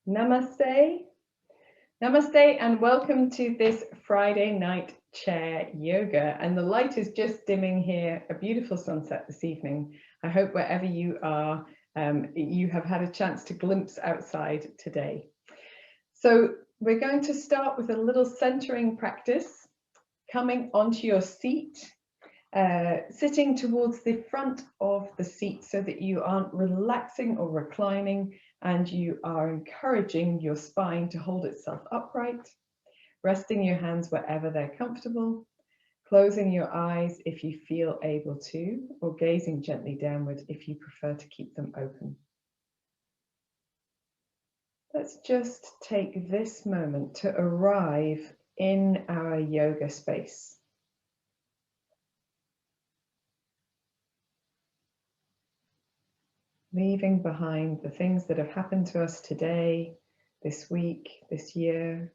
Namaste. Namaste and welcome to this Friday night chair yoga. And the light is just dimming here, a beautiful sunset this evening. I hope wherever you are, you have had a chance to glimpse outside today. So we're going to start with a little centering practice, coming onto your seat, sitting towards the front of the seat so that you aren't relaxing or reclining, and you are encouraging your spine to hold itself upright, resting your hands wherever they're comfortable, closing your eyes if you feel able to, or gazing gently downward if you prefer to keep them open. Let's just take this moment to arrive in our yoga space. Leaving behind the things that have happened to us today, this week, this year.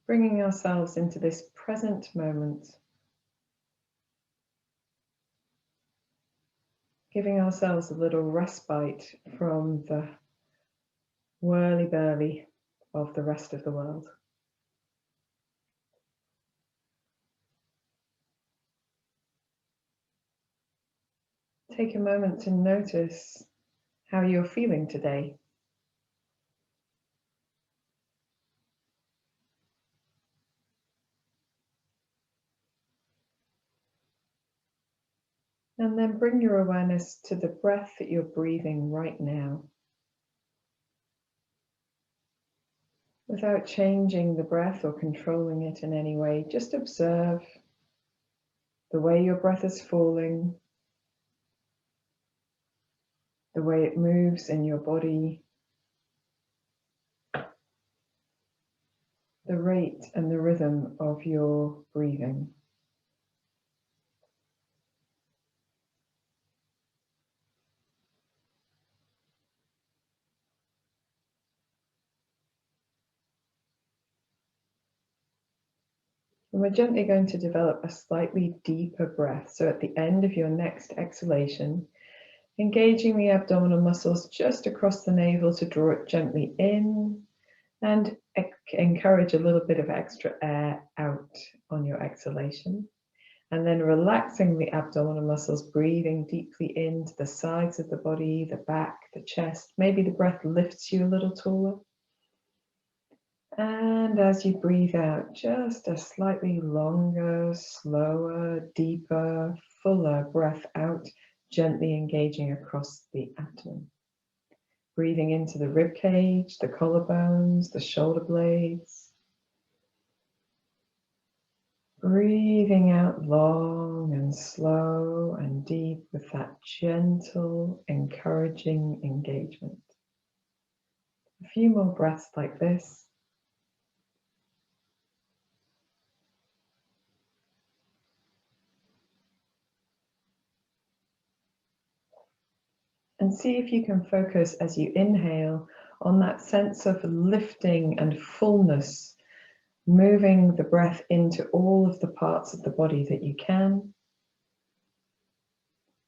Bringing ourselves into this present moment. Giving ourselves a little respite from the whirly-burly of the rest of the world. Take a moment to notice how you're feeling today. And then bring your awareness to the breath that you're breathing right now. Without changing the breath or controlling it in any way, just observe the way your breath is falling, the way it moves in your body, the rate and the rhythm of your breathing. And we're gently going to develop a slightly deeper breath. So at the end of your next exhalation, engaging the abdominal muscles just across the navel to draw it gently in and encourage a little bit of extra air out on your exhalation. And then relaxing the abdominal muscles, breathing deeply into the sides of the body, the back, the chest. Maybe the breath lifts you a little taller. And as you breathe out, just a slightly longer, slower, deeper, fuller breath out, gently engaging across the abdomen. Breathing into the rib cage, the collarbones, the shoulder blades. Breathing out long and slow and deep with that gentle, encouraging engagement. A few more breaths like this. And see if you can focus as you inhale on that sense of lifting and fullness, moving the breath into all of the parts of the body that you can.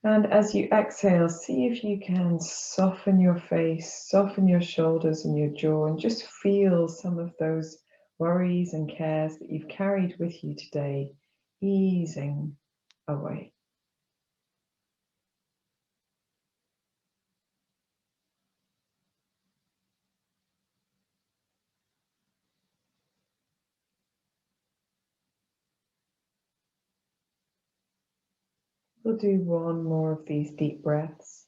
And as you exhale, see if you can soften your face, soften your shoulders and your jaw, and just feel some of those worries and cares that you've carried with you today easing away. We'll do one more of these deep breaths.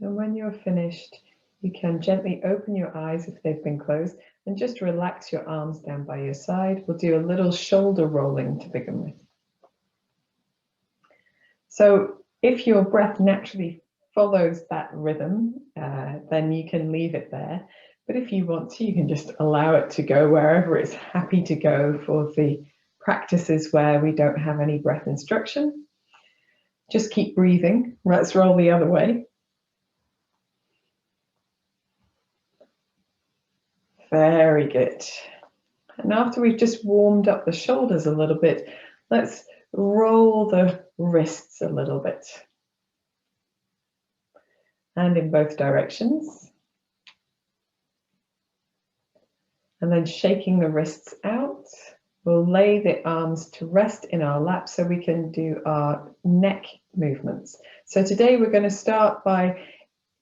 And when you're finished, you can gently open your eyes if they've been closed and just relax your arms down by your side. We'll do a little shoulder rolling to begin with. So if your breath naturally follows that rhythm, then you can leave it there. But if you want to, you can just allow it to go wherever it's happy to go for the practices where we don't have any breath instruction. Just keep breathing. Let's roll the other way. Very good. And after we've just warmed up the shoulders a little bit, let's roll the wrists a little bit. And in both directions. And then shaking the wrists out, we'll lay the arms to rest in our lap so we can do our neck movements. So today we're going to start by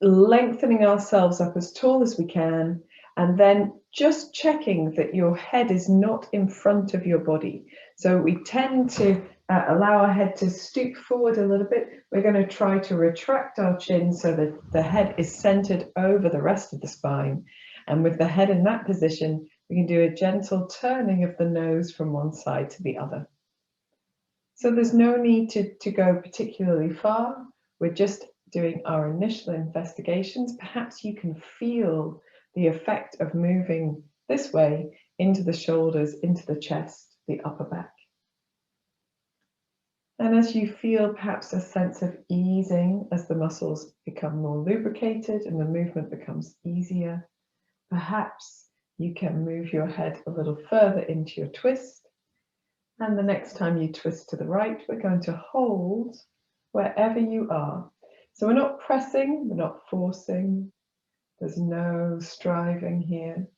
lengthening ourselves up as tall as we can, and then just checking that your head is not in front of your body. So we tend to allow our head to stoop forward a little bit. We're going to try to retract our chin so that the head is centered over the rest of the spine. And with the head in that position, we can do a gentle turning of the nose from one side to the other. So there's no need to go particularly far. We're just doing our initial investigations. Perhaps you can feel the effect of moving this way into the shoulders, into the chest, the upper back. And as you feel perhaps a sense of easing as the muscles become more lubricated and the movement becomes easier, perhaps you can move your head a little further into your twist. And the next time you twist to the right, we're going to hold wherever you are. So we're not pressing, we're not forcing. There's no striving here.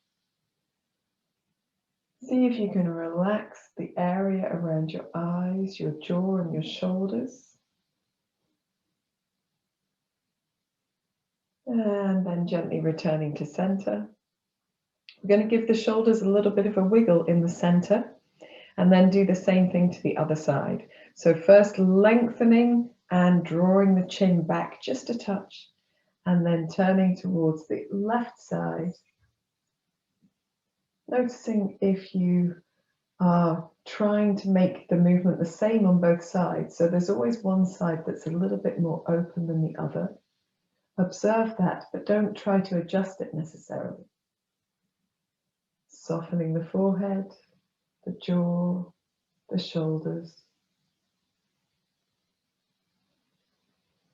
See if you can relax the area around your eyes, your jaw, and your shoulders. And then gently returning to center. We're going to give the shoulders a little bit of a wiggle in the center, and then do the same thing to the other side. So first lengthening and drawing the chin back just a touch, and then turning towards the left side. Noticing if you are trying to make the movement the same on both sides. So there's always one side that's a little bit more open than the other. Observe that, but don't try to adjust it necessarily. Softening the forehead, the jaw, the shoulders.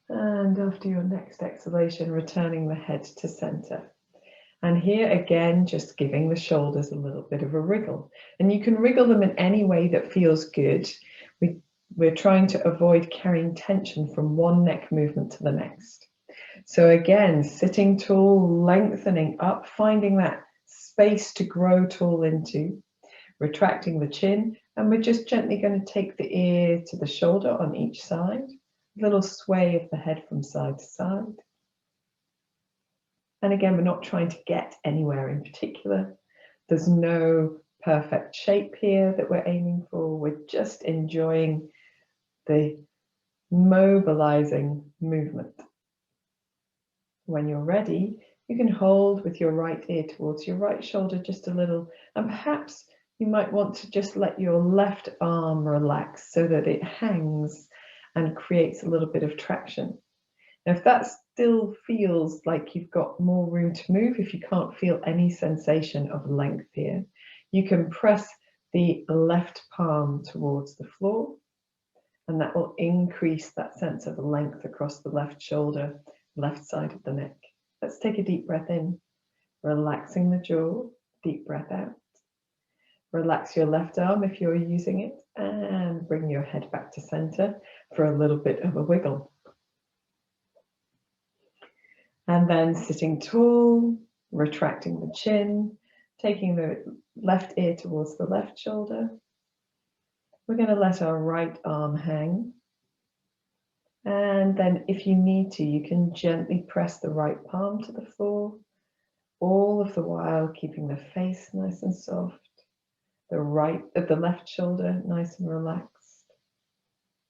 And after your next exhalation, returning the head to center. And here again, just giving the shoulders a little bit of a wriggle. And you can wriggle them in any way that feels good. We're trying to avoid carrying tension from one neck movement to the next. So again, sitting tall, lengthening up, finding that space to grow tall into, retracting the chin, and we're just gently going to take the ear to the shoulder on each side, a little sway of the head from side to side. And again, we're not trying to get anywhere in particular. There's no perfect shape here that we're aiming for. We're just enjoying the mobilizing movement. When you're ready, you can hold with your right ear towards your right shoulder just a little, and perhaps you might want to just let your left arm relax so that it hangs and creates a little bit of traction. Now, if that still feels like you've got more room to move, if you can't feel any sensation of length here, you can press the left palm towards the floor, and that will increase that sense of length across the left shoulder, left side of the neck. Let's take a deep breath in, relaxing the jaw, deep breath out. Relax your left arm if you're using it, and bring your head back to center for a little bit of a wiggle. And then sitting tall, retracting the chin, taking the left ear towards the left shoulder. We're going to let our right arm hang. And then if you need to, you can gently press the right palm to the floor, all of the while keeping the face nice and soft, the left shoulder nice and relaxed.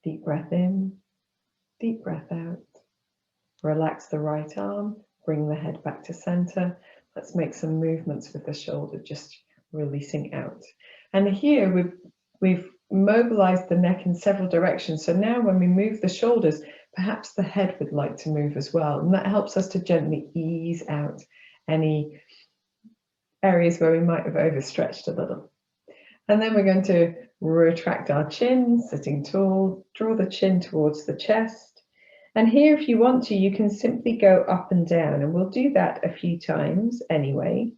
Deep breath in, deep breath out. Relax the right arm, bring the head back to center. Let's make some movements with the shoulder, just releasing out. And here we've mobilized the neck in several directions. So now when we move the shoulders, perhaps the head would like to move as well. And that helps us to gently ease out any areas where we might have overstretched a little. And then we're going to retract our chin, sitting tall, draw the chin towards the chest. And here, if you want to, you can simply go up and down, and we'll do that a few times anyway.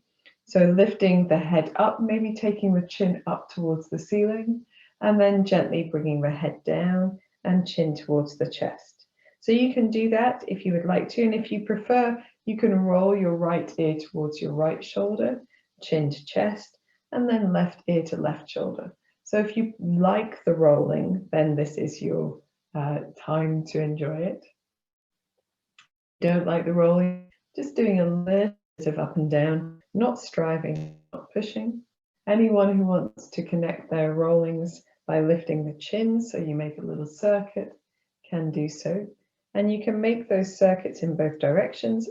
So lifting the head up, maybe taking the chin up towards the ceiling, and then gently bringing the head down and chin towards the chest. So you can do that if you would like to, and if you prefer, you can roll your right ear towards your right shoulder, chin to chest, and then left ear to left shoulder. So if you like the rolling, then this is your time to enjoy it. If you don't like the rolling, just doing a little bit of up and down, not striving, not pushing. Anyone who wants to connect their rollings by lifting the chin, so you make a little circuit, can do so. And you can make those circuits in both directions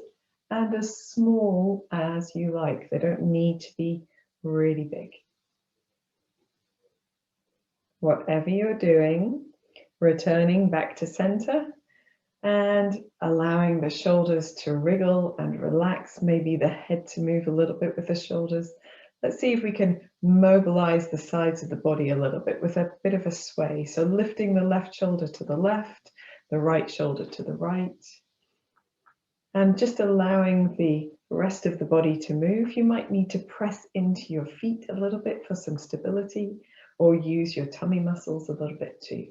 and as small as you like. They don't need to be really big. Whatever you're doing, returning back to center and allowing the shoulders to wriggle and relax, maybe the head to move a little bit with the shoulders. Let's see if we can mobilize the sides of the body a little bit with a bit of a sway. So lifting the left shoulder to the left, the right shoulder to the right, and just allowing the rest of the body to move. You might need to press into your feet a little bit for some stability, or use your tummy muscles a little bit too.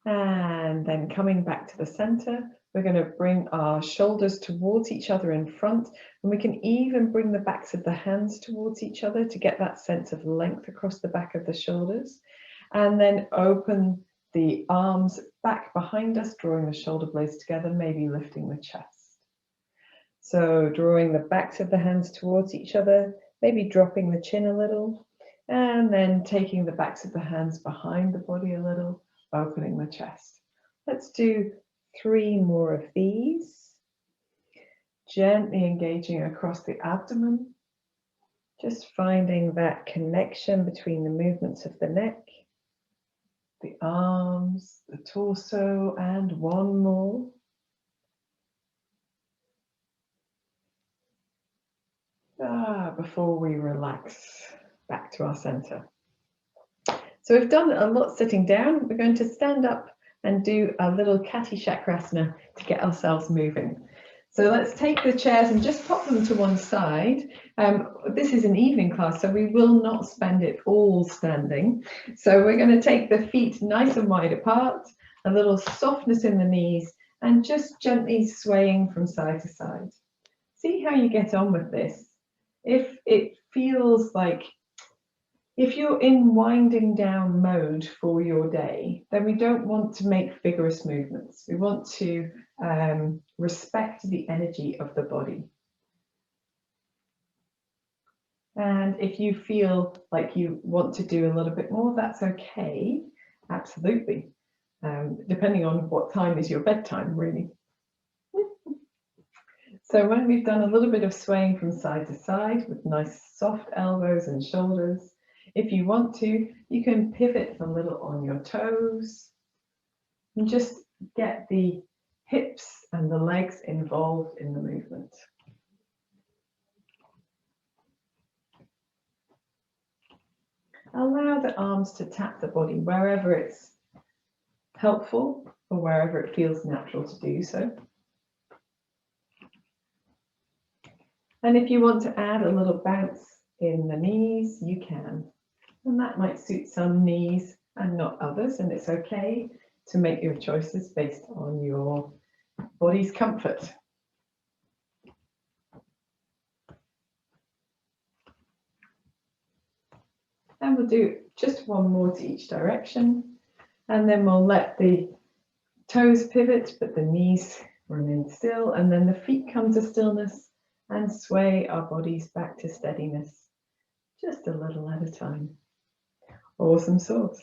And then coming back to the center, we're going to bring our shoulders towards each other in front, and we can even bring the backs of the hands towards each other to get that sense of length across the back of the shoulders. And then open the arms back behind us, drawing the shoulder blades together, maybe lifting the chest. So drawing the backs of the hands towards each other, maybe dropping the chin a little, and then taking the backs of the hands behind the body a little, opening the chest. Let's do 3 more of these. Gently engaging across the abdomen, just finding that connection between the movements of the neck, the arms, the torso, and 1 more. Before we relax back to our center. So we've done a lot sitting down. We're going to stand up and do a little Kati Chakrasana to get ourselves moving. So let's take the chairs and just pop them to one side. This is an evening class, so we will not spend it all standing. So we're going to take the feet nice and wide apart, a little softness in the knees, and just gently swaying from side to side. See how you get on with this. If it feels like, if you're in winding down mode for your day, then we don't want to make vigorous movements. We want to respect the energy of the body. And if you feel like you want to do a little bit more, that's okay, absolutely. Depending on what time is your bedtime, really. So when we've done a little bit of swaying from side to side with nice soft elbows and shoulders, if you want to, you can pivot a little on your toes and just get the hips and the legs involved in the movement. Allow the arms to tap the body wherever it's helpful or wherever it feels natural to do so. And if you want to add a little bounce in the knees, you can. And that might suit some knees and not others, and it's okay to make your choices based on your body's comfort. And we'll do just 1 more to each direction, and then we'll let the toes pivot, but the knees remain still, and then the feet come to stillness and sway our bodies back to steadiness, just a little at a time. Awesome sauce.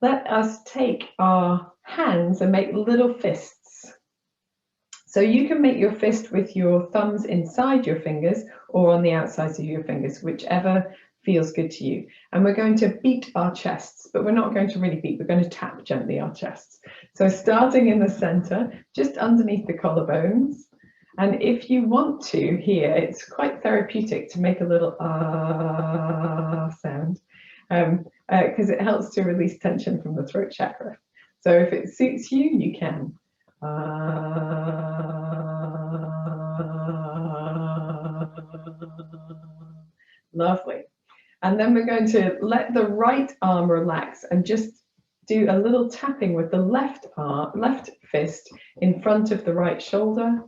Let us take our hands and make little fists. So you can make your fist with your thumbs inside your fingers or on the outsides of your fingers, whichever feels good to you. And we're going to beat our chests, but we're not going to really beat, we're going to tap gently our chests. So starting in the center, just underneath the collarbones. And if you want to here, it's quite therapeutic to make a little sound, because it helps to release tension from the throat chakra. So if it suits you, you can. Lovely. And then we're going to let the right arm relax and just do a little tapping with the left fist in front of the right shoulder,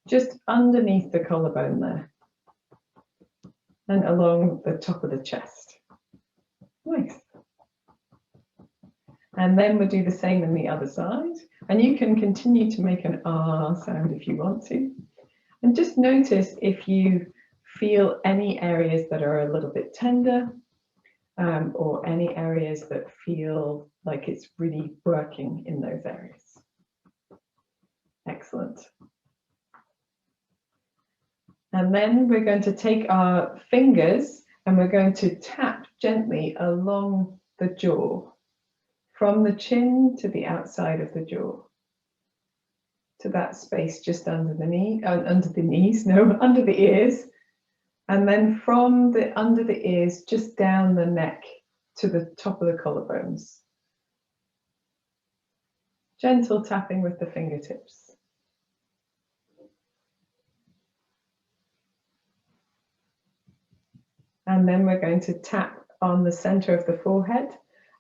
just underneath the collarbone there and along the top of the chest. Nice. And then we'll do the same on the other side. And you can continue to make an ah sound if you want to. And just notice if you feel any areas that are a little bit tender, or any areas that feel like it's really working in those areas. Excellent. And then we're going to take our fingers and we're going to tap gently along the jaw, from the chin to the outside of the jaw, to that space just under the under the ears. And then from the under the ears, just down the neck to the top of the collarbones. Gentle tapping with the fingertips. And then we're going to tap on the center of the forehead.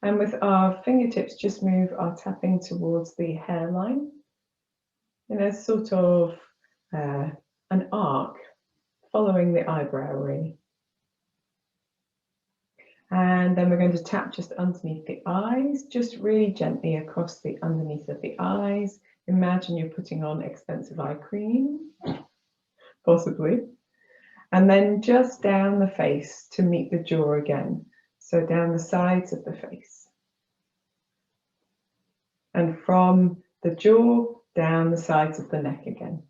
And with our fingertips, just move our tapping towards the hairline in a sort of an arc, following the eyebrow really. And then we're going to tap just underneath the eyes, just really gently across the underneath of the eyes. Imagine you're putting on expensive eye cream, possibly. And then just down the face to meet the jaw again. So down the sides of the face. And from the jaw, down the sides of the neck again.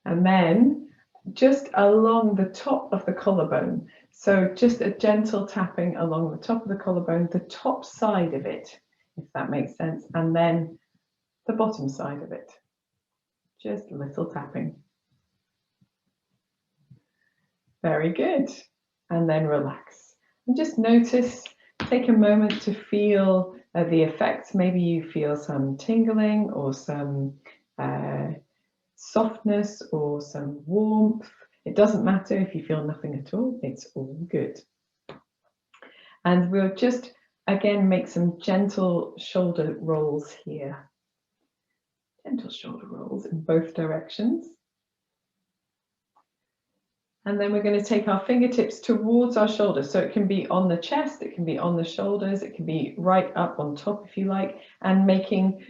And then just along the top of the collarbone. So just a gentle tapping along the top of the collarbone, the top side of it, if that makes sense. And then the bottom side of it. Just a little tapping. Very good. And then relax. And just notice, take a moment to feel the effects. Maybe you feel some tingling or some softness or some warmth. It doesn't matter if you feel nothing at all, it's all good. And we'll just again make some gentle shoulder rolls here. Gentle shoulder rolls in both directions. And then we're going to take our fingertips towards our shoulders. So it can be on the chest, it can be on the shoulders, it can be right up on top if you like, and making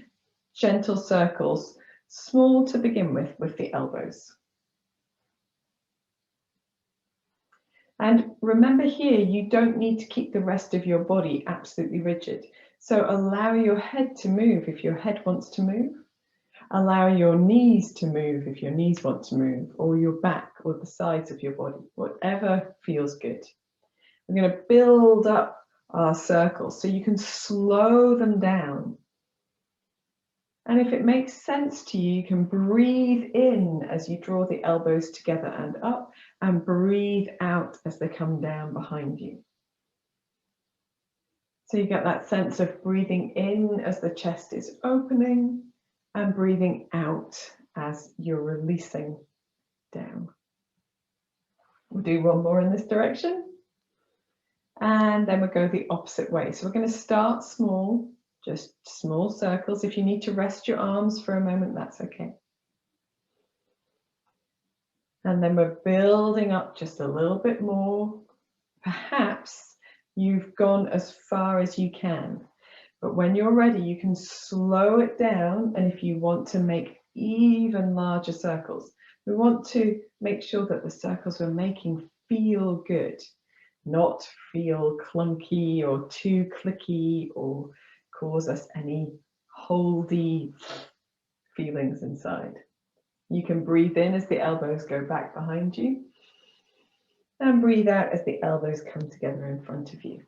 gentle circles, small to begin with the elbows. And remember here, you don't need to keep the rest of your body absolutely rigid. So allow your head to move if your head wants to move. Allow your knees to move if your knees want to move, or your back or the sides of your body, whatever feels good. We're going to build up our circles so you can slow them down. And if it makes sense to you, you can breathe in as you draw the elbows together and up, and breathe out as they come down behind you. So you get that sense of breathing in as the chest is opening, and breathing out as you're releasing down. We'll do one more in this direction. And then we'll go the opposite way. So we're going to start small, just small circles. If you need to rest your arms for a moment, that's okay. And then we're building up just a little bit more. Perhaps you've gone as far as you can. But when you're ready, you can slow it down. And if you want to make even larger circles, we want to make sure that the circles we're making feel good, not feel clunky or too clicky or cause us any holdy feelings inside. You can breathe in as the elbows go back behind you, and breathe out as the elbows come together in front of you.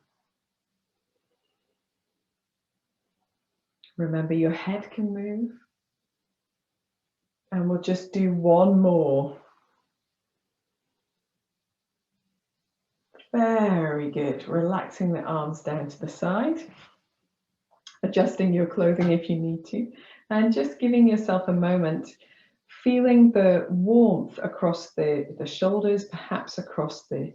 Remember, your head can move. And we'll just do one more. Very good. Relaxing the arms down to the side. Adjusting your clothing if you need to. And just giving yourself a moment feeling the warmth across the shoulders, perhaps across the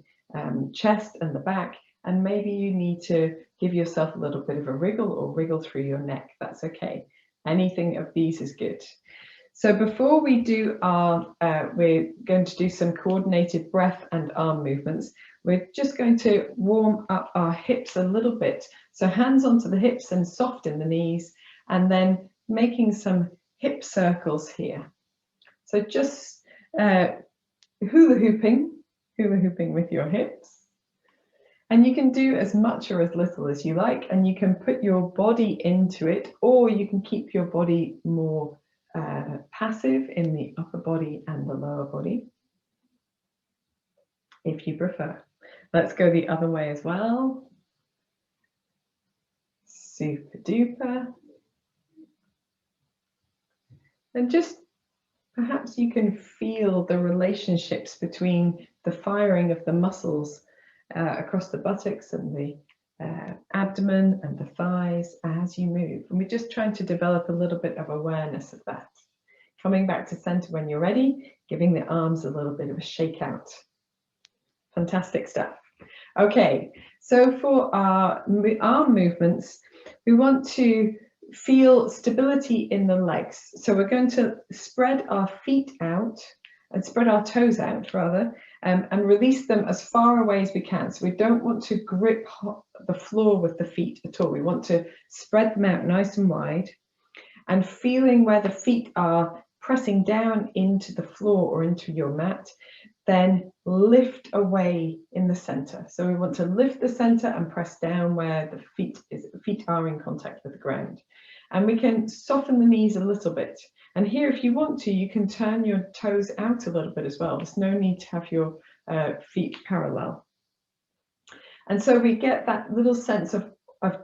chest and the back, and maybe you need to give yourself a little bit of a wriggle or wriggle through your neck. That's okay. Anything of these is good. So before we do our, we're going to do some coordinated breath and arm movements. We're just going to warm up our hips a little bit. So hands onto the hips and soft in the knees, and then making some hip circles here. So just hula hooping with your hips. And you can do as much or as little as you like, and you can put your body into it, or you can keep your body more passive in the upper body and the lower body, if you prefer. Let's go the other way as well. Super duper. And just perhaps you can feel the relationships between the firing of the muscles across the buttocks and the abdomen and the thighs as you move. And we're just trying to develop a little bit of awareness of that. Coming back to center when you're ready, giving the arms a little bit of a shake out. Fantastic stuff. Okay, so for our arm movements, we want to feel stability in the legs. So we're going to spread our feet out and spread our toes out rather, and release them as far away as we can. So we don't want to grip the floor with the feet at all. We want to spread them out nice and wide, and feeling where the feet are pressing down into the floor or into your mat, then lift away in the center. So we want to lift the center and press down where the feet are in contact with the ground. And we can soften the knees a little bit. And here, if you want to, you can turn your toes out a little bit as well. There's no need to have your feet parallel. And so we get that little sense of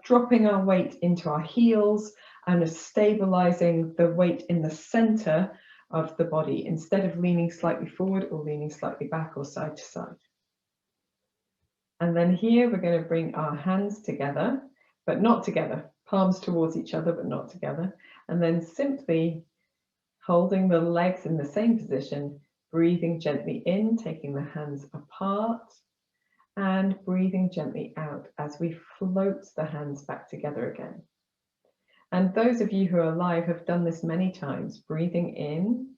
dropping our weight into our heels and of stabilizing the weight in the center of the body instead of leaning slightly forward or leaning slightly back or side to side. And then here we're going to bring our hands together, but not together, palms towards each other, but not together. And then simply holding the legs in the same position, breathing gently in, taking the hands apart, and breathing gently out as we float the hands back together again. And those of you who are live have done this many times, breathing in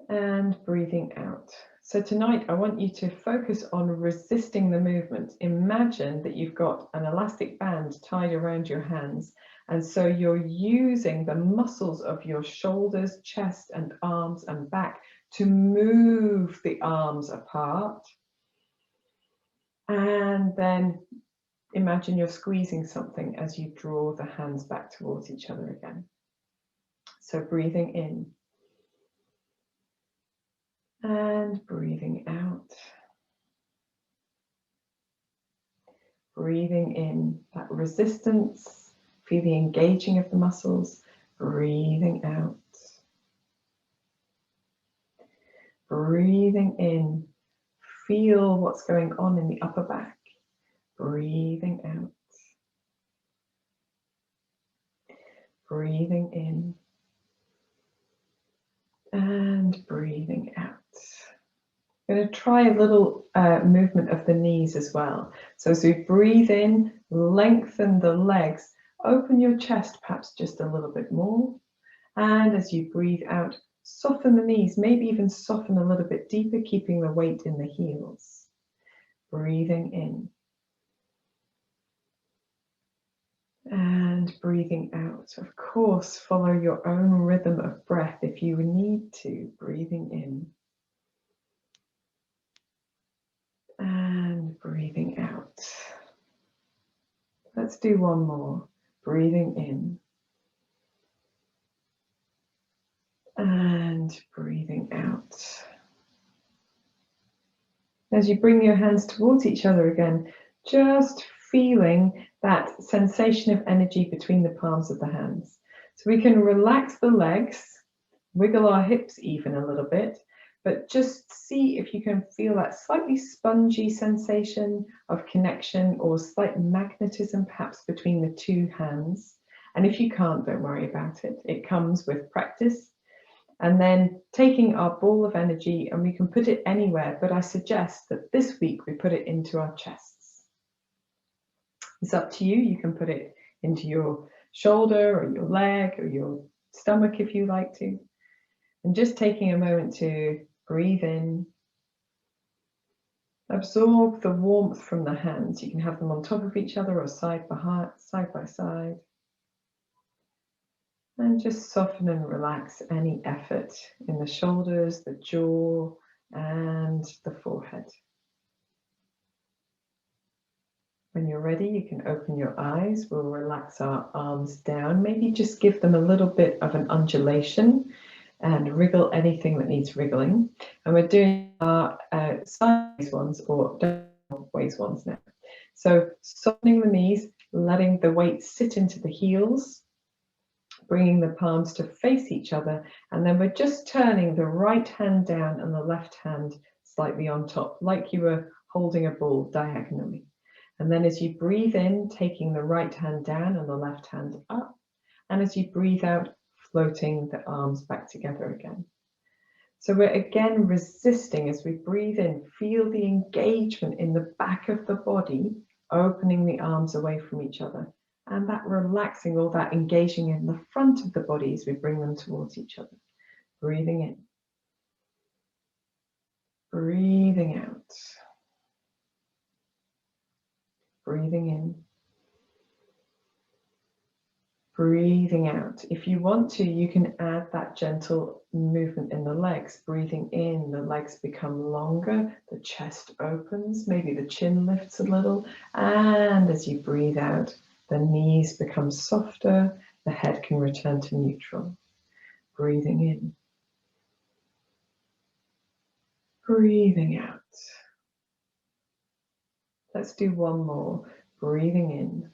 and breathing out. So tonight I want you to focus on resisting the movement. Imagine that you've got an elastic band tied around your hands, and so you're using the muscles of your shoulders, chest and arms and back to move the arms apart. And then imagine you're squeezing something as you draw the hands back towards each other again. So breathing in and breathing out. Breathing in that resistance, feel the engaging of the muscles. Breathing out. Breathing in, feel what's going on in the upper back. Breathing out. Breathing in and breathing out. I'm going to try a little movement of the knees as well. So as we breathe in, lengthen the legs, open your chest perhaps just a little bit more. And as you breathe out, soften the knees, maybe even soften a little bit deeper, keeping the weight in the heels. Breathing in. And breathing out. Of course, follow your own rhythm of breath if you need to. Breathing in. And breathing out. Let's do one more. Breathing in. And breathing out. As you bring your hands towards each other again, just feeling that sensation of energy between the palms of the hands. So we can relax the legs, wiggle our hips even a little bit, but just see if you can feel that slightly spongy sensation of connection or slight magnetism perhaps between the two hands. And if you can't, don't worry about it. It comes with practice. And then taking our ball of energy, and we can put it anywhere, but I suggest that this week we put it into our chests. It's up to you. You can put it into your shoulder or your leg or your stomach if you like to. And just taking a moment to breathe in. Absorb the warmth from the hands. You can have them on top of each other or side by side. And just soften and relax any effort in the shoulders, the jaw, and the forehead. When you're ready, you can open your eyes. We'll relax our arms down. Maybe just give them a little bit of an undulation and wriggle anything that needs wriggling. And we're doing our sideways ones or downways ones now. So softening the knees, letting the weight sit into the heels, bringing the palms to face each other, and then we're just turning the right hand down and the left hand slightly on top, like you were holding a ball diagonally. And then as you breathe in, taking the right hand down and the left hand up, and as you breathe out, floating the arms back together again. So we're again resisting as we breathe in, feel the engagement in the back of the body, opening the arms away from each other. And that relaxing, all that engaging in the front of the body as we bring them towards each other. Breathing in. Breathing out. Breathing in. Breathing out. If you want to, you can add that gentle movement in the legs. Breathing in, the legs become longer, the chest opens, maybe the chin lifts a little. And as you breathe out, the knees become softer, the head can return to neutral. Breathing in. Breathing out. Let's do one more. Breathing in.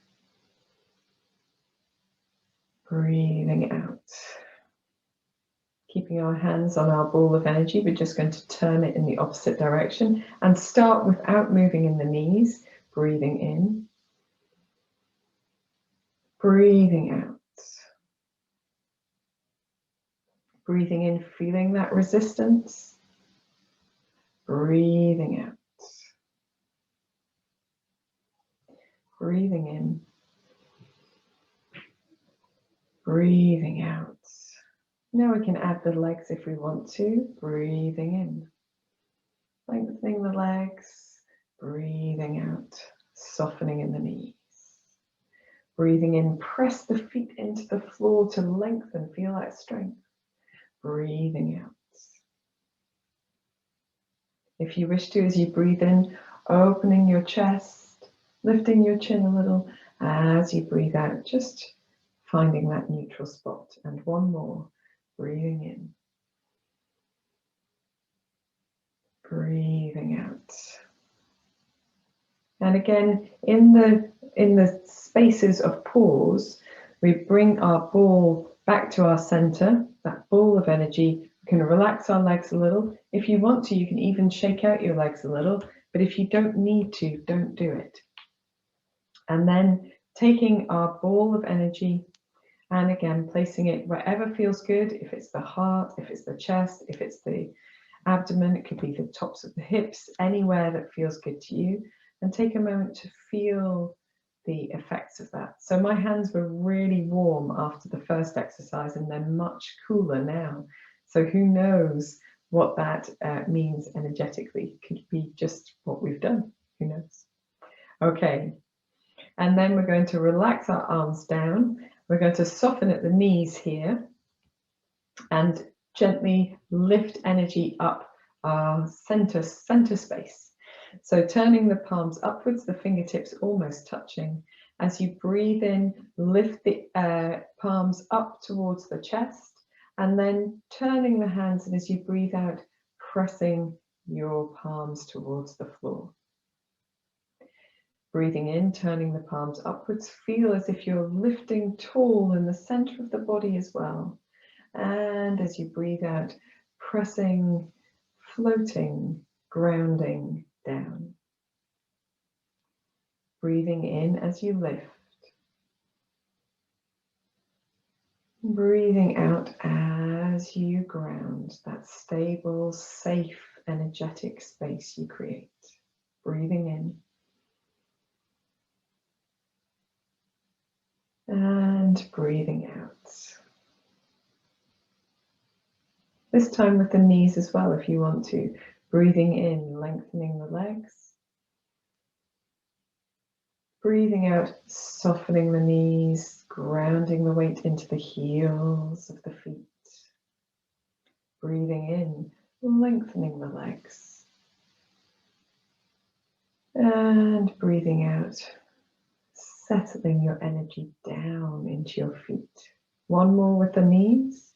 Breathing out. Keeping our hands on our ball of energy, we're just going to turn it in the opposite direction and start without moving in the knees. Breathing in. Breathing out. Breathing in, feeling that resistance. Breathing out. Breathing in. Breathing out. Now we can add the legs if we want to. Breathing in. Lengthening the legs. Breathing out. Softening in the knees. Breathing in, press the feet into the floor to lengthen, feel that strength. Breathing out. If you wish to, as you breathe in, opening your chest, lifting your chin a little. As you breathe out, just finding that neutral spot. And one more, breathing in. Breathing out. And again, in the spaces of pause, we bring our ball back to our center, that ball of energy. We can relax our legs a little. If you want to, you can even shake out your legs a little, but if you don't need to, don't do it. And then taking our ball of energy and again, placing it wherever feels good. If it's the heart, if it's the chest, if it's the abdomen, it could be the tops of the hips, anywhere that feels good to you. And take a moment to feel the effects of that. So my hands were really warm after the first exercise and they're much cooler now. So who knows what that means energetically. Could be just what we've done, who knows. Okay, and then we're going to relax our arms down. We're going to soften at the knees here and gently lift energy up our center space. So turning the palms upwards, the fingertips almost touching. As you breathe in, lift the palms up towards the chest, and then turning the hands, and as you breathe out, pressing your palms towards the floor. Breathing in, turning the palms upwards, feel as if you're lifting tall in the center of the body as well. And as you breathe out, pressing, floating, grounding down. Breathing in as you lift. Breathing out as you ground, that stable, safe, energetic space you create. Breathing in and breathing out. This time with the knees as well, if you want to. Breathing in, lengthening the legs. Breathing out, softening the knees, grounding the weight into the heels of the feet. Breathing in, lengthening the legs. And breathing out, settling your energy down into your feet. One more with the knees,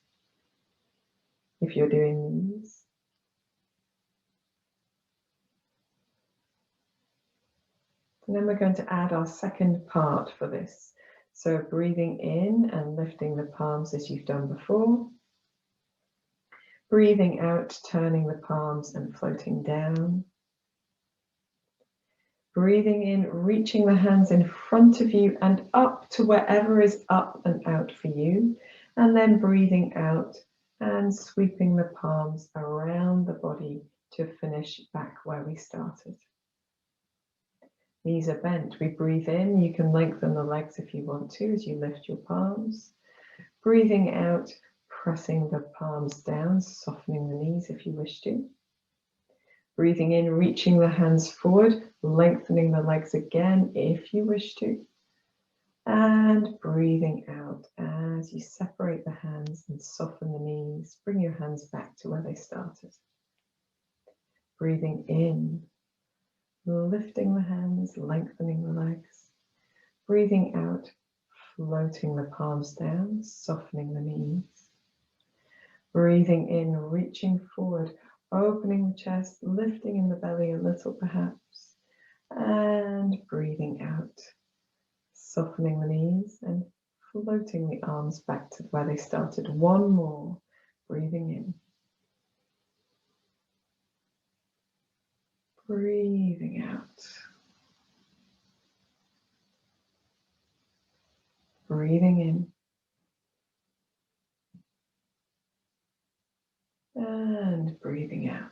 if you're doing knees. And then we're going to add our second part for this. So breathing in and lifting the palms as you've done before. Breathing out, turning the palms and floating down. Breathing in, reaching the hands in front of you and up to wherever is up and out for you. And then breathing out and sweeping the palms around the body to finish back where we started. Knees are bent. We breathe in. You can lengthen the legs if you want to as you lift your palms. Breathing out, pressing the palms down, softening the knees if you wish to. Breathing in, reaching the hands forward, lengthening the legs again if you wish to. And breathing out as you separate the hands and soften the knees. Bring your hands back to where they started. Breathing in. Lifting the hands, lengthening the legs. Breathing out, floating the palms down, softening the knees. Breathing in, reaching forward, opening the chest, lifting in the belly a little perhaps. And breathing out, softening the knees and floating the arms back to where they started. One more, breathing in. Breathing out. Breathing in. And breathing out.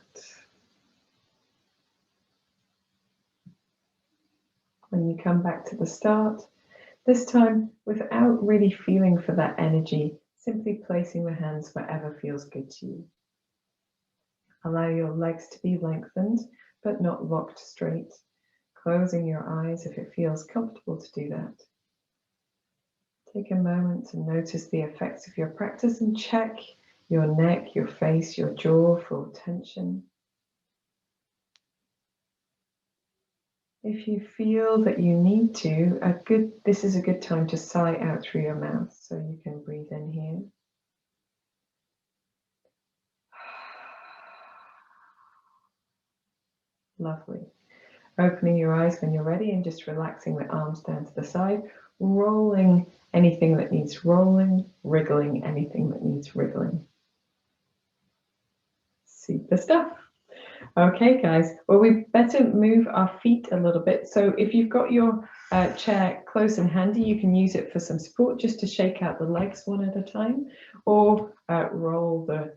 When you come back to the start, this time without really feeling for that energy, simply placing the hands wherever feels good to you. Allow your legs to be lengthened, but not locked straight. Closing your eyes if it feels comfortable to do that. Take a moment to notice the effects of your practice and check your neck, your face, your jaw for tension. If you feel that you need to, this is a good time to sigh out through your mouth, so you can breathe in here. Lovely. Opening your eyes when you're ready and just relaxing the arms down to the side, rolling anything that needs rolling, wriggling anything that needs wriggling. Super stuff. Okay, guys, well, we better move our feet a little bit. So if you've got your chair close and handy, you can use it for some support, just to shake out the legs one at a time, or roll the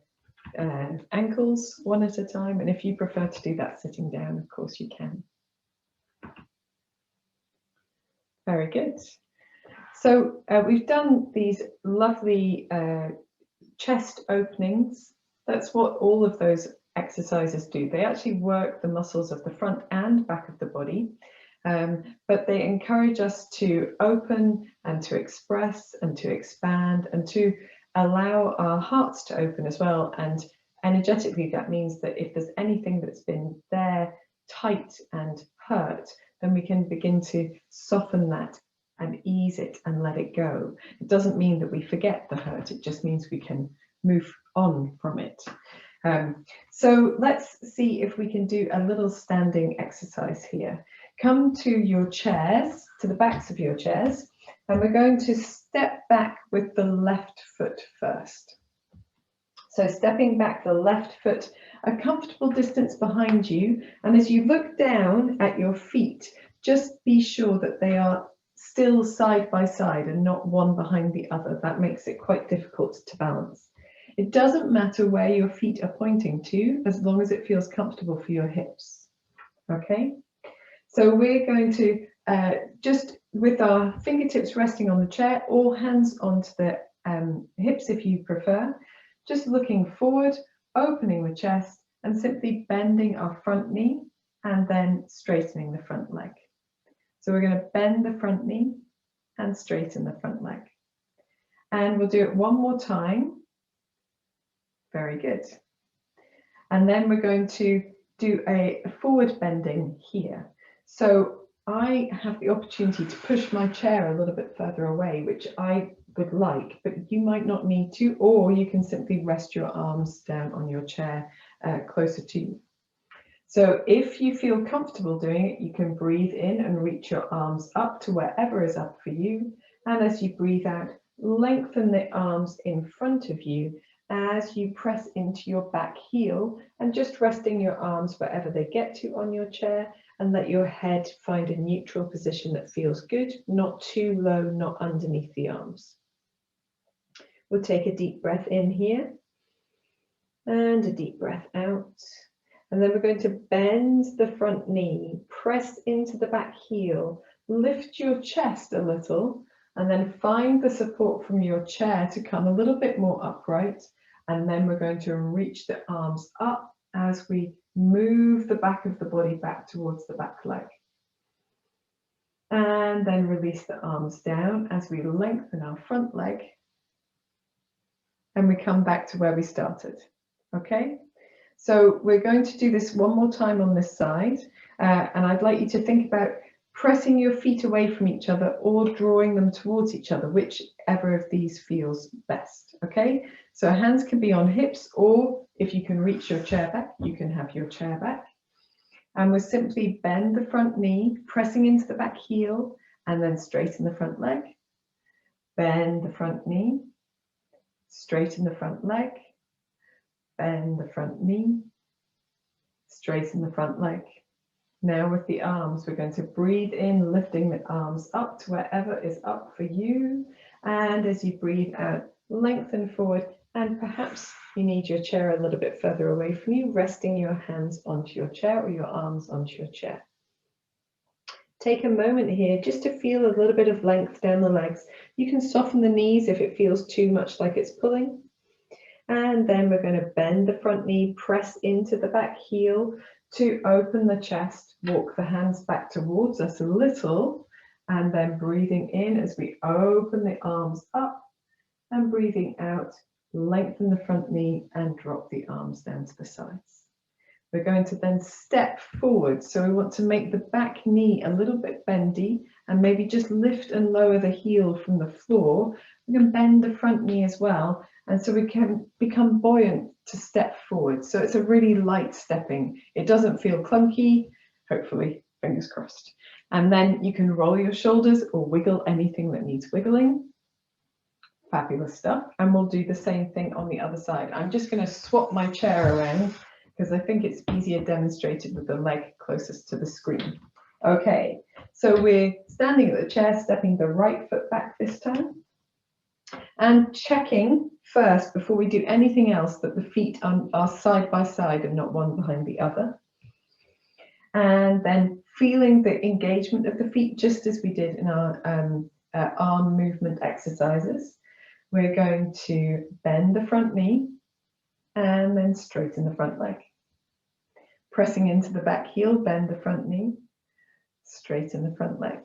ankles one at a time. And if you prefer to do that sitting down, of course you can. Very good. So we've done these lovely chest openings. That's what all of those exercises do. They actually work the muscles of the front and back of the body, but they encourage us to open and to express and to expand and to allow our hearts to open as well. And energetically, that means that if there's anything that's been there tight and hurt, then we can begin to soften that and ease it and let it go. It doesn't mean that we forget the hurt, it just means we can move on from it. So let's see if we can do a little standing exercise here. Come to your chairs, to the backs of your chairs, and we're going to step back with the left foot first. So stepping back the left foot a comfortable distance behind you, and as you look down at your feet, just be sure that they are still side by side and not one behind the other. That makes it quite difficult to balance. It doesn't matter where your feet are pointing to, as long as it feels comfortable for your hips. Okay, so we're going to just with our fingertips resting on the chair, or hands onto the hips if you prefer, just looking forward, opening the chest, and simply bending our front knee and then straightening the front leg. So we're going to bend the front knee and straighten the front leg. And we'll do it one more time. Very good. And then we're going to do a forward bending here. So I have the opportunity to push my chair a little bit further away, which I would like, but you might not need to, or you can simply rest your arms down on your chair closer to you. So if you feel comfortable doing it, you can breathe in and reach your arms up to wherever is up for you. And as you breathe out, lengthen the arms in front of you as you press into your back heel, and just resting your arms wherever they get to on your chair, and let your head find a neutral position that feels good, not too low, not underneath the arms. We'll take a deep breath in here and a deep breath out. And then we're going to bend the front knee, press into the back heel, lift your chest a little, and then find the support from your chair to come a little bit more upright. And then we're going to reach the arms up as we move the back of the body back towards the back leg. And then release the arms down as we lengthen our front leg. And we come back to where we started. Okay? So we're going to do this one more time on this side. And I'd like you to think about pressing your feet away from each other or drawing them towards each other, whichever of these feels best. Okay, so hands can be on hips, or if you can reach your chair back, you can have your chair back. And we'll simply bend the front knee, pressing into the back heel, and then straighten the front leg. Bend the front knee, straighten the front leg, bend the front knee, straighten the front leg. Now with the arms, we're going to breathe in, lifting the arms up to wherever is up for you. And as you breathe out, lengthen forward, and perhaps you need your chair a little bit further away from you, resting your hands onto your chair or your arms onto your chair. Take a moment here just to feel a little bit of length down the legs. You can soften the knees if it feels too much like it's pulling. And then we're going to bend the front knee, press into the back heel to open the chest, walk the hands back towards us a little, and then breathing in as we open the arms up, and breathing out, lengthen the front knee and drop the arms down to the sides. We're going to then step forward. So we want to make the back knee a little bit bendy and maybe just lift and lower the heel from the floor. We can bend the front knee as well. And so we can become buoyant to step forward. So it's a really light stepping. It doesn't feel clunky, hopefully, fingers crossed. And then you can roll your shoulders or wiggle anything that needs wiggling. Fabulous stuff. And we'll do the same thing on the other side. I'm just going to swap my chair around because I think it's easier demonstrated with the leg closest to the screen. Okay, so we're standing at the chair, stepping the right foot back this time. And checking first, before we do anything else, that the feet are side by side and not one behind the other. And then feeling the engagement of the feet, just as we did in our arm movement exercises. We're going to bend the front knee and then straighten the front leg. Pressing into the back heel, bend the front knee, straighten the front leg.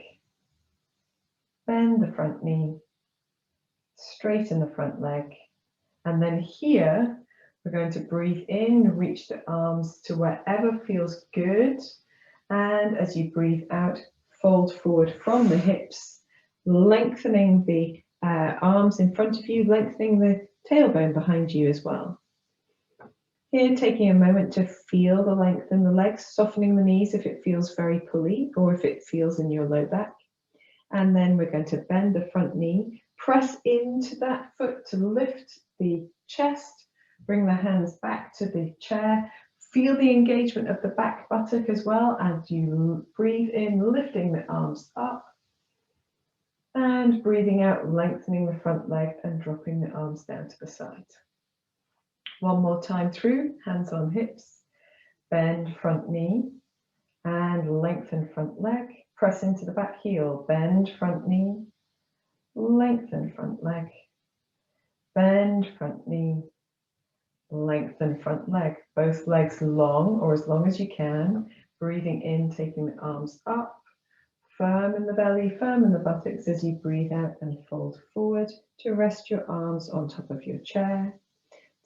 Bend the front knee, straighten the front leg. And then here, we're going to breathe in, reach the arms to wherever feels good. And as you breathe out, fold forward from the hips, lengthening the arms in front of you, lengthening the tailbone behind you as well. Here, taking a moment to feel the length in the legs, softening the knees if it feels very pulley or if it feels in your low back. And then we're going to bend the front knee, press into that foot to lift the chest, bring the hands back to the chair, feel the engagement of the back buttock as well as you breathe in, lifting the arms up and breathing out, lengthening the front leg and dropping the arms down to the side. One more time through, hands on hips, bend front knee and lengthen front leg, press into the back heel, bend front knee, lengthen front leg, bend front knee, lengthen front leg, both legs long or as long as you can, breathing in, taking the arms up, firm in the belly, firm in the buttocks as you breathe out and fold forward to rest your arms on top of your chair.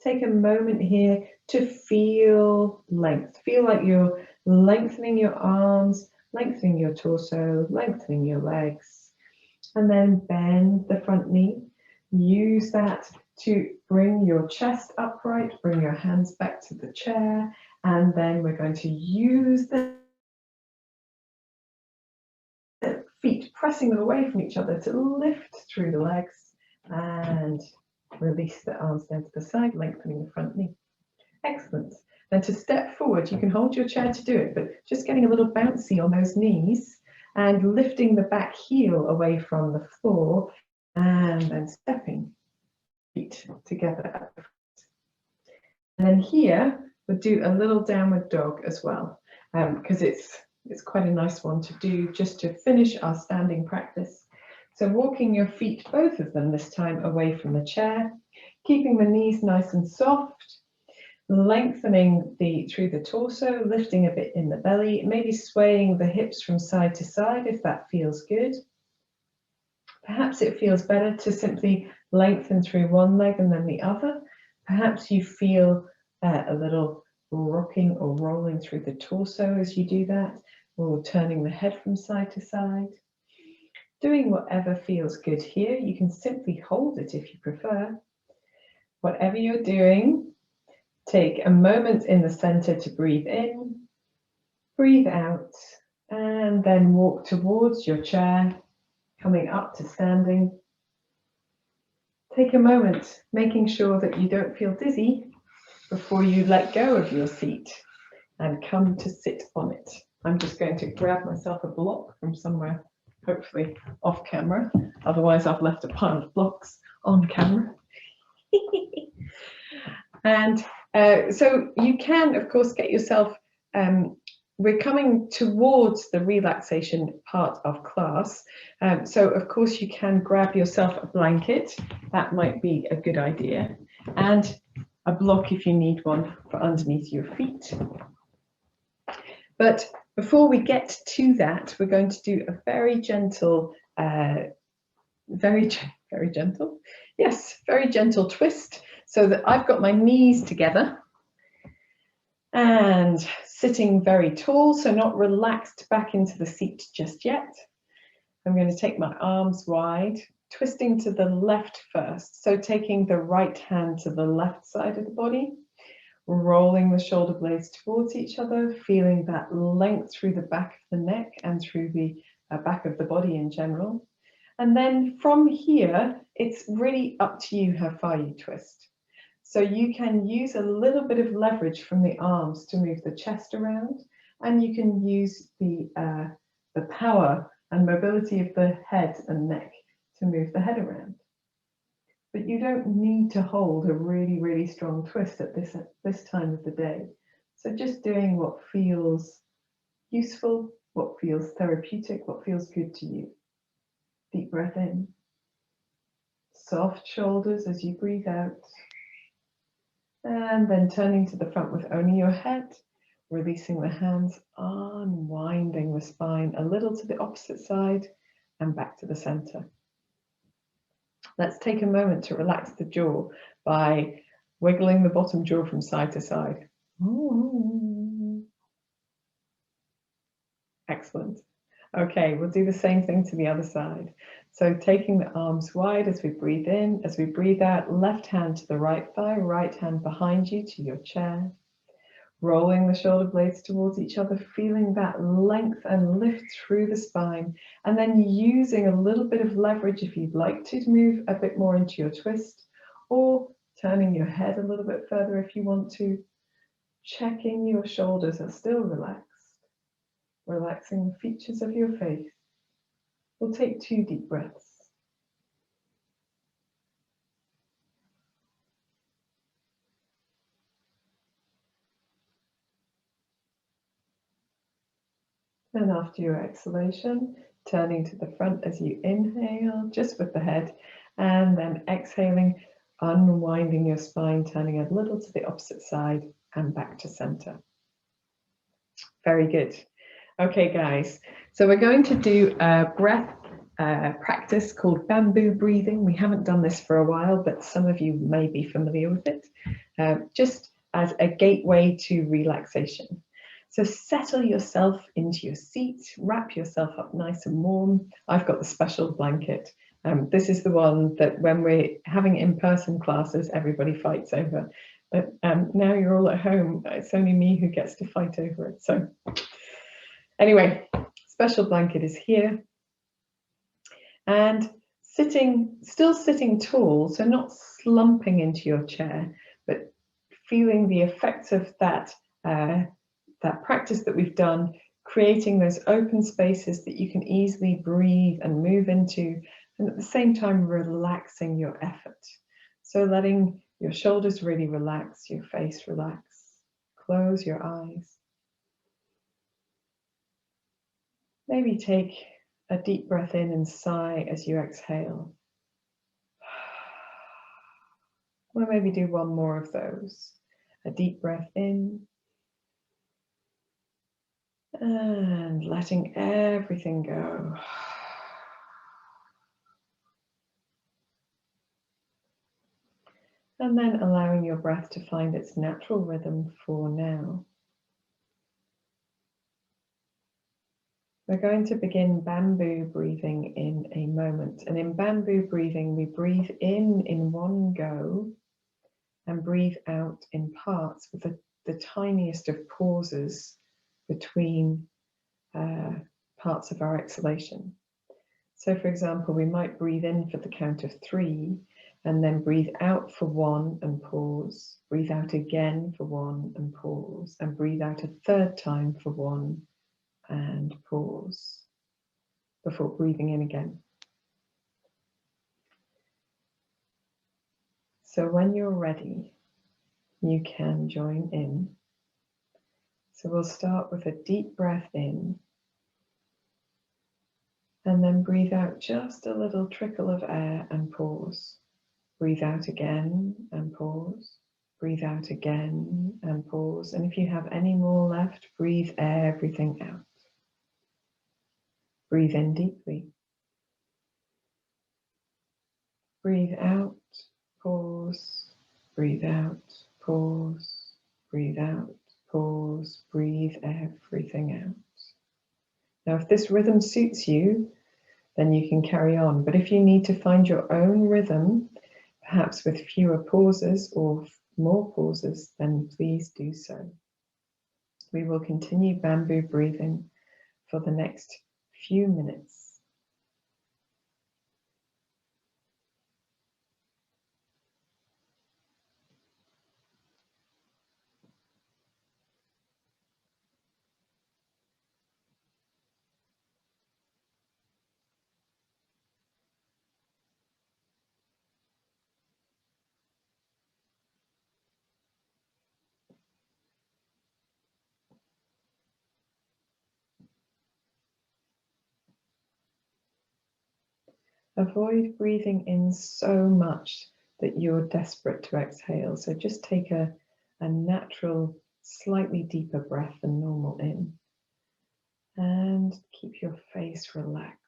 Take a moment here to feel length. Feel like you're lengthening your arms, lengthening your torso, lengthening your legs. And then bend the front knee. Use that to bring your chest upright, bring your hands back to the chair. And then we're going to use the feet, pressing them away from each other to lift through the legs and release the arms down to the side, lengthening the front knee. Excellent. Then to step forward, you can hold your chair to do it, but just getting a little bouncy on those knees and lifting the back heel away from the floor and then stepping feet together at the front. And then here we'll do a little downward dog as well, because it's quite a nice one to do just to finish our standing practice. So walking your feet, both of them this time, away from the chair, keeping the knees nice and soft, lengthening through the torso, lifting a bit in the belly, maybe swaying the hips from side to side if that feels good. Perhaps it feels better to simply lengthen through one leg and then the other. Perhaps you feel a little rocking or rolling through the torso as you do that, or turning the head from side to side. Doing whatever feels good here. You can simply hold it if you prefer. Whatever you're doing, take a moment in the center to breathe in, breathe out, and then walk towards your chair, coming up to standing. Take a moment, making sure that you don't feel dizzy before you let go of your seat and come to sit on it. I'm just going to grab myself a block from somewhere, hopefully off camera. Otherwise, I've left a pile of blocks on camera. And so you can, of course, get yourself, we're coming towards the relaxation part of class. So, of course, you can grab yourself a blanket. That might be a good idea. And a block if you need one for underneath your feet. But before we get to that, we're going to do a very gentle, very gentle twist, so that I've got my knees together and sitting very tall, so not relaxed back into the seat just yet. I'm going to take my arms wide, twisting to the left first, so taking the right hand to the left side of the body, rolling the shoulder blades towards each other, feeling that length through the back of the neck and through the back of the body in general. And then from here, it's really up to you how far you twist. So you can use a little bit of leverage from the arms to move the chest around, and you can use the power and mobility of the head and neck to move the head around. But you don't need to hold a really, really strong twist at this time of the day. So just doing what feels useful, what feels therapeutic, what feels good to you. Deep breath in. Soft shoulders as you breathe out. And then turning to the front with only your head, releasing the hands, unwinding the spine a little to the opposite side and back to the center. Let's take a moment to relax the jaw by wiggling the bottom jaw from side to side. Excellent. Okay, we'll do the same thing to the other side. So taking the arms wide as we breathe in, as we breathe out, left hand to the right thigh, right hand behind you to your chair. Rolling the shoulder blades towards each other, feeling that length and lift through the spine, and then using a little bit of leverage if you'd like to move a bit more into your twist, or turning your head a little bit further if you want to. Checking your shoulders are still relaxed, relaxing the features of your face. We'll take 2 deep breaths. And after your exhalation, turning to the front as you inhale, just with the head, and then exhaling, unwinding your spine, turning a little to the opposite side and back to center. Very good. Okay, guys, so we're going to do a breath practice called bamboo breathing. We haven't done this for a while, but some of you may be familiar with it, just as a gateway to relaxation. So settle yourself into your seat, wrap yourself up nice and warm. I've got the special blanket. This is the one that when we're having in-person classes, everybody fights over. But now you're all at home, it's only me who gets to fight over it. So anyway, special blanket is here. And still sitting tall, so not slumping into your chair, but feeling the effects of that practice that we've done, creating those open spaces that you can easily breathe and move into, and at the same time relaxing your effort. So letting your shoulders really relax, your face relax, close your eyes. Maybe take a deep breath in and sigh as you exhale. Or maybe do one more of those. A deep breath in and letting everything go. And then allowing your breath to find its natural rhythm for now. We're going to begin bamboo breathing in a moment. And in bamboo breathing, we breathe in one go and breathe out in parts with the tiniest of pauses between parts of our exhalation. So for example, we might breathe in for the count of 3 and then breathe out for 1 and pause, breathe out again for 1 and pause, and breathe out a third time for 1 and pause before breathing in again. So when you're ready, you can join in. So we'll start with a deep breath in and then breathe out just a little trickle of air and pause. Breathe out again and pause. Breathe out again and pause. And if you have any more left, breathe everything out. Breathe in deeply. Breathe out, pause. Breathe out, pause. Breathe out, pause. Breathe everything out. Now, if this rhythm suits you, then you can carry on. But if you need to find your own rhythm, perhaps with fewer pauses or more pauses, then please do so. We will continue bamboo breathing for the next few minutes. Avoid breathing in so much that you're desperate to exhale. So just take a natural, slightly deeper breath than normal in. And keep your face relaxed.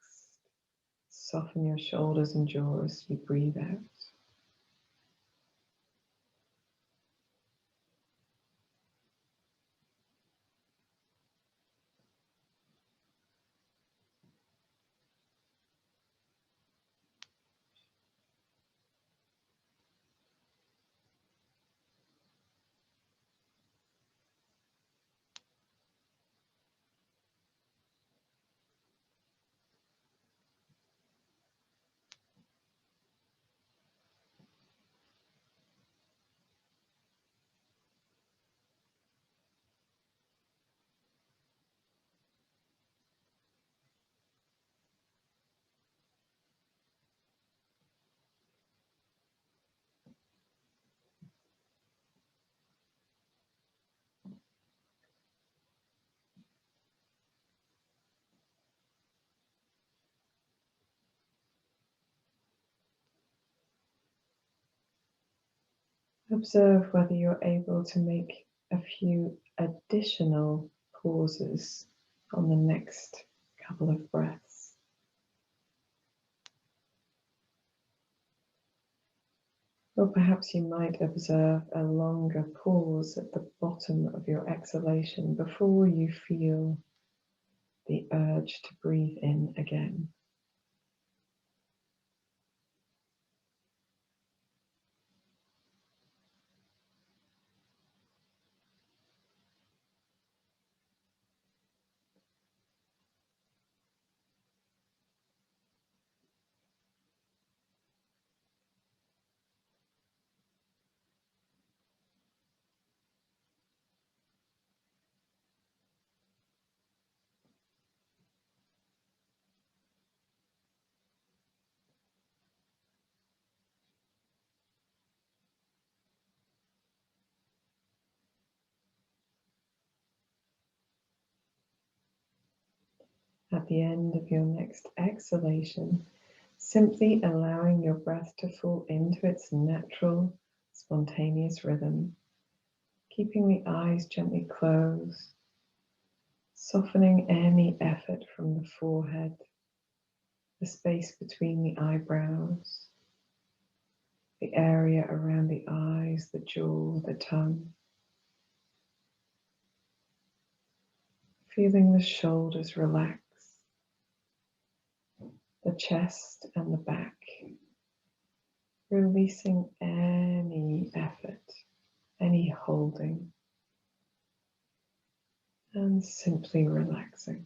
Soften your shoulders and jaw as you breathe out. Observe whether you're able to make a few additional pauses on the next couple of breaths. Or perhaps you might observe a longer pause at the bottom of your exhalation before you feel the urge to breathe in again. At the end of your next exhalation, simply allowing your breath to fall into its natural, spontaneous rhythm, keeping the eyes gently closed, softening any effort from the forehead, the space between the eyebrows, the area around the eyes, the jaw, the tongue. Feeling the shoulders relax, the chest and the back, releasing any effort, any holding, and simply relaxing.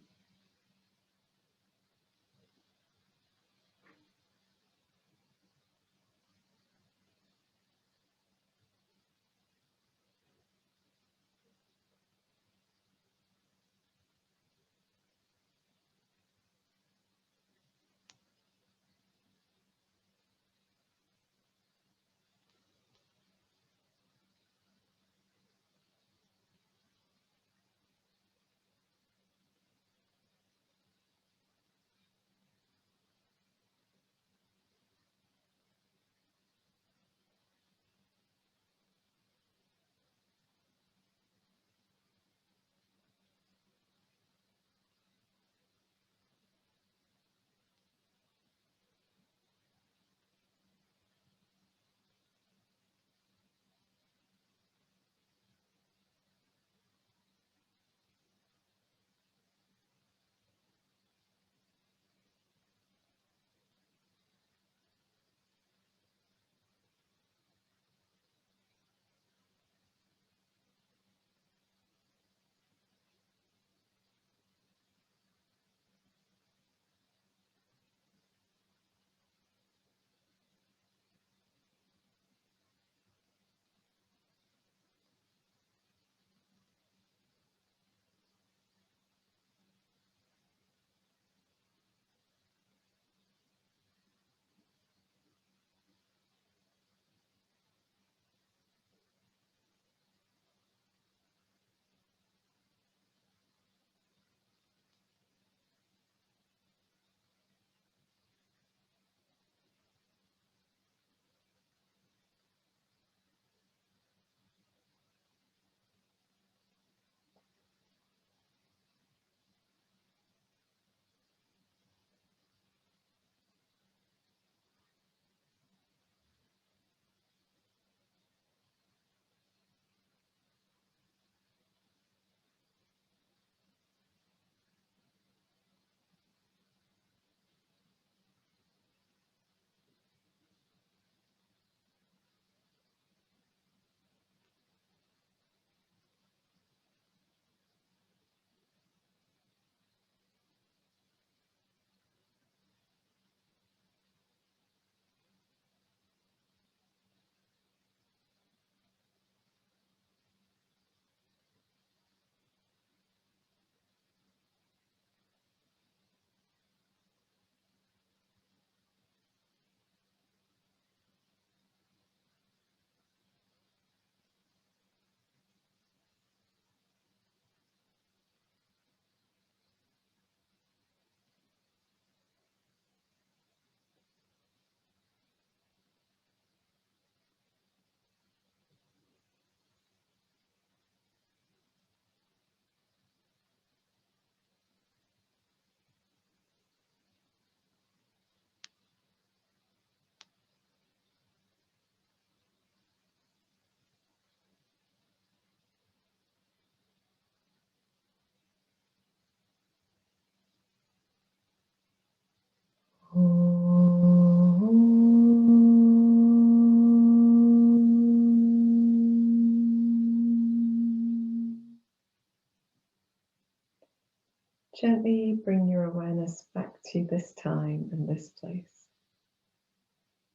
Gently bring your awareness back to this time and this place.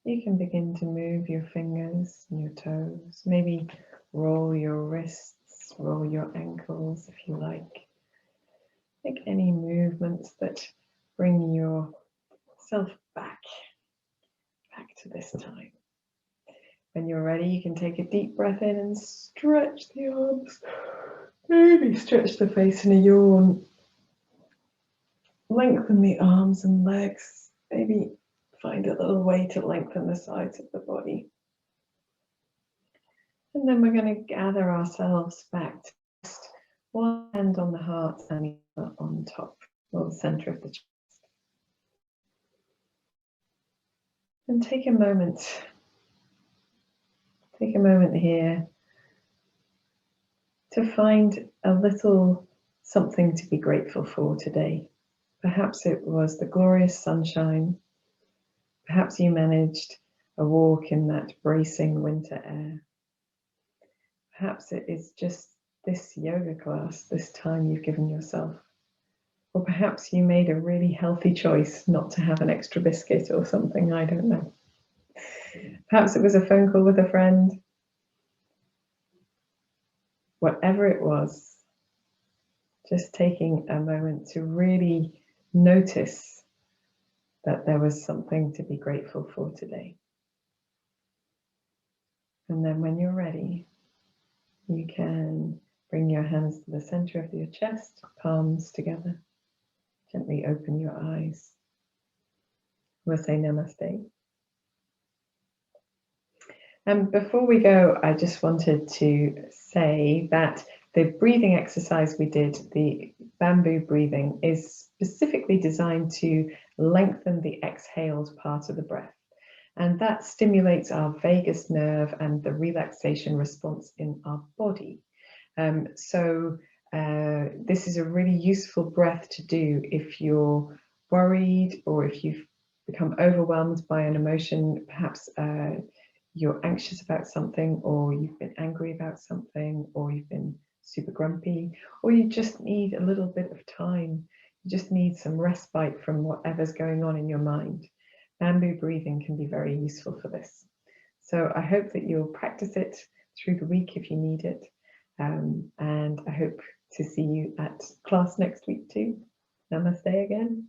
You can begin to move your fingers and your toes, maybe roll your wrists, roll your ankles if you like. Make any movements that bring yourself back to this time. When you're ready, you can take a deep breath in and stretch the arms. Maybe stretch the face in a yawn. Lengthen the arms and legs. Maybe find a little way to lengthen the sides of the body. And then we're going to gather ourselves back to just one hand on the heart and the other on top, or the center of the chest. And take a moment here to find a little something to be grateful for today. Perhaps it was the glorious sunshine. Perhaps you managed a walk in that bracing winter air. Perhaps it is just this yoga class, this time you've given yourself. Or perhaps you made a really healthy choice not to have an extra biscuit or something, I don't know. Perhaps it was a phone call with a friend. Whatever it was, just taking a moment to really notice that there was something to be grateful for today. And then when you're ready, you can bring your hands to the center of your chest, palms together. Gently open your eyes. We'll say namaste. And before we go, I just wanted to say that the breathing exercise we did, the bamboo breathing, is specifically designed to lengthen the exhaled part of the breath. And that stimulates our vagus nerve and the relaxation response in our body. This is a really useful breath to do if you're worried or if you've become overwhelmed by an emotion. Perhaps you're anxious about something, or you've been angry about something, or you've been super grumpy, or you just need a little bit of time. You just need some respite from whatever's going on in your mind. Bamboo breathing can be very useful for this. So I hope that you'll practice it through the week if you need it. And I hope to see you at class next week too. Namaste again.